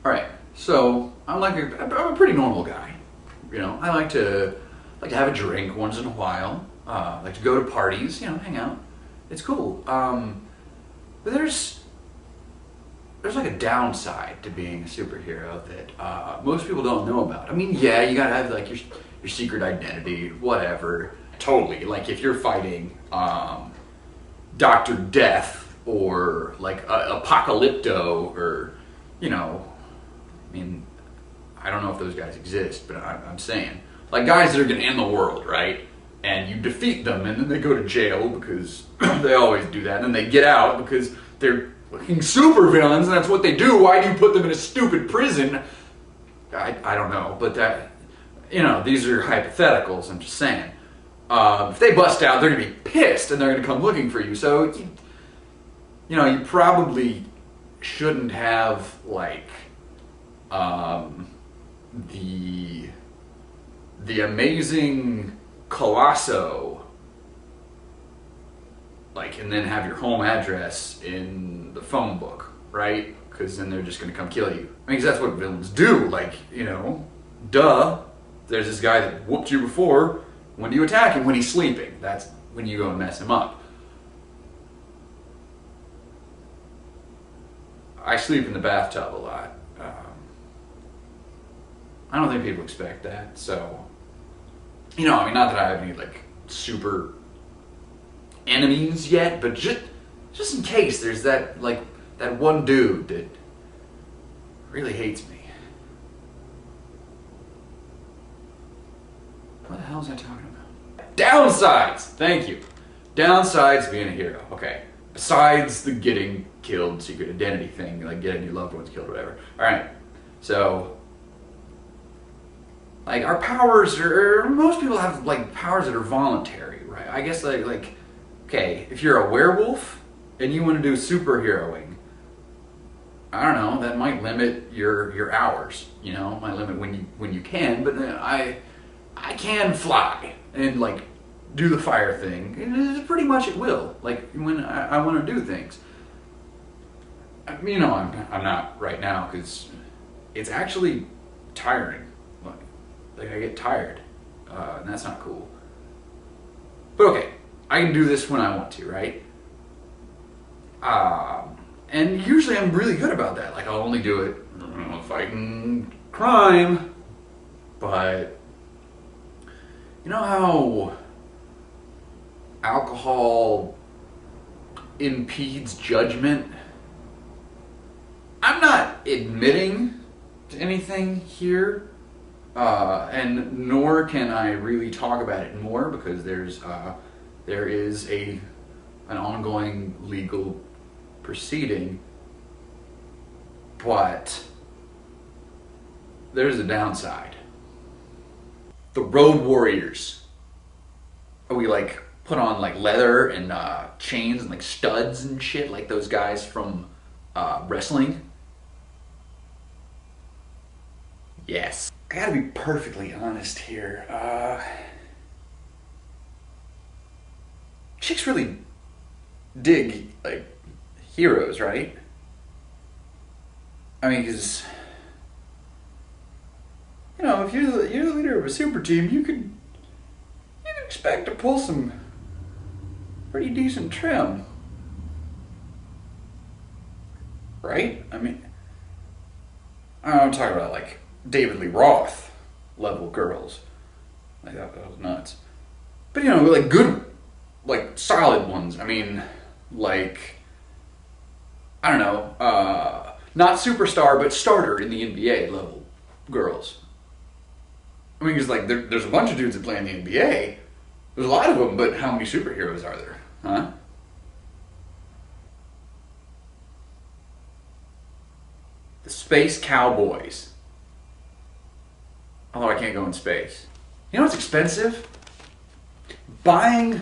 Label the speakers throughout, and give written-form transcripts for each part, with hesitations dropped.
Speaker 1: Alright, so I'm I'm a pretty normal guy. You know, I like to have a drink once in a while. I like to go to parties, you know, hang out. It's cool. But there's like a downside to being a superhero that most people don't know about. I mean, yeah, you gotta have like your secret identity, whatever. Totally. Like if you're fighting Dr. Death or like Apocalypto or, you know, I mean, I don't know if those guys exist, but I'm saying. Like guys that are gonna end the world, right? And you defeat them and then they go to jail because they always do that. And then they get out because they're fucking super villains and that's what they do. Why do you put them in a stupid prison? I don't know, but that, you know, these are hypotheticals, I'm just saying. If they bust out, they're gonna be pissed and they're gonna come looking for you. So, you know, you probably shouldn't have like the amazing Colosso, like, and then have your home address in the phone book, right? Because then they're just gonna come kill you. I mean, 'cause that's what villains do. Like, you know, duh. There's this guy that whooped you before. When do you attack him? When he's sleeping. That's when you go and mess him up. I sleep in the bathtub a lot. I don't think people expect that, so, you know, I mean, not that I have any, like, super enemies yet, but just in case there's that, like, that one dude that really hates me. What the hell was I talking about? Downsides! Thank you. Downsides being a hero. Okay. Besides the getting killed, secret identity thing, like getting your loved ones killed, whatever. Alright, so, like, our powers are, most people have, like, powers that are voluntary, right? I guess, like, okay, if you're a werewolf and you want to do superheroing, I don't know, that might limit your hours, you know, might limit when you can, but I can fly and, like, do the fire thing, and pretty much at will, like, when I want to do things. You know, I'm not right now, because it's actually tiring. Like, I get tired, and that's not cool. But okay, I can do this when I want to, right? And usually I'm really good about that. Like, I'll only do it, you know, fighting crime. But, you know how alcohol impedes judgment? I'm not admitting to anything here. And nor can I really talk about it more because there is an ongoing legal proceeding, but there's a downside. The Road Warriors. We like put on like leather and chains and like studs and shit like those guys from wrestling. Yes. I gotta be perfectly honest here. Chicks really dig, like, heroes, right? I mean, because, you know, if you're the leader of a super team, you could expect to pull some pretty decent trim. Right? I mean, I'm talking about, like, David Lee Roth level girls. Like, that was nuts. But, you know, like, good, like, solid ones. I mean, like, I don't know, not superstar, but starter in the NBA level girls. I mean, because, like, there's a bunch of dudes that play in the NBA. There's a lot of them, but how many superheroes are there? Huh? The Space Cowboys. Although I can't go in space. You know what's expensive? Buying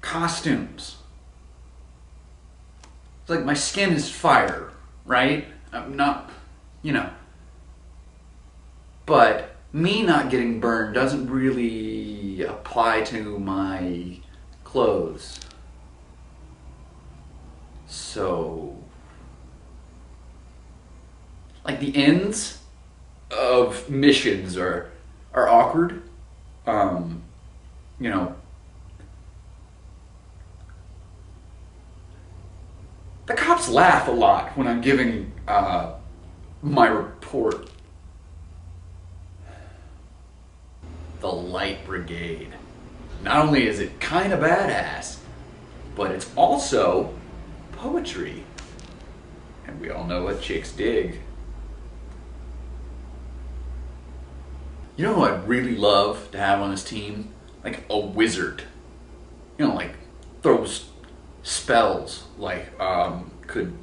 Speaker 1: costumes. It's like my skin is fire, right? I'm not, you know. But me not getting burned doesn't really apply to my clothes. So, like the ends of missions are awkward. You know, the cops laugh a lot when I'm giving my report. The Light Brigade. Not only is it kind of badass, but it's also poetry. And we all know what chicks dig. You know who I'd really love to have on this team? Like a wizard. You know, like throws spells, like could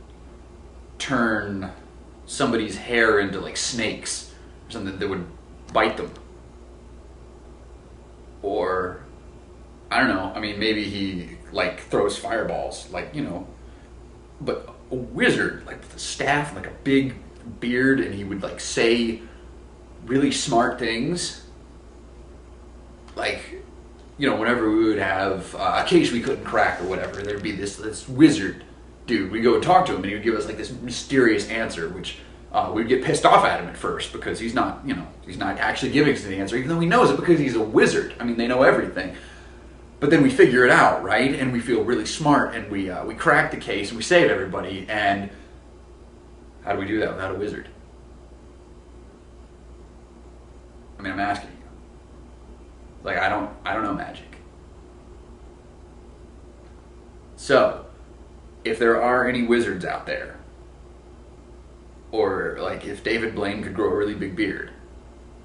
Speaker 1: turn somebody's hair into like snakes or something that would bite them. Or, I don't know, I mean, maybe he like throws fireballs, like, you know, but a wizard, like with a staff and like a big beard, and he would like say really smart things. Like, you know, whenever we would have a case we couldn't crack or whatever, there'd be this wizard dude. We'd go and talk to him, and he would give us like this mysterious answer, which we'd get pissed off at him at first because he's not, you know, he's not actually giving us the answer, even though he knows it because he's a wizard. I mean, they know everything. But then we figure it out, right? And we feel really smart, and we crack the case, and we save everybody. And how do we do that without a wizard? I mean, I'm asking you. Like, I don't know magic. So, if there are any wizards out there, or like if David Blaine could grow a really big beard,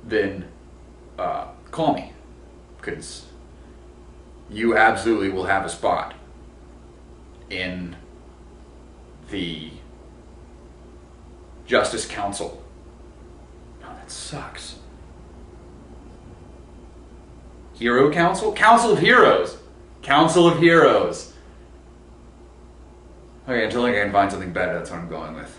Speaker 1: then call me, because you absolutely will have a spot in the Justice Council. Oh, that sucks. Hero Council? Council of Heroes! Council of Heroes! Okay, until I can find something better, that's what I'm going with.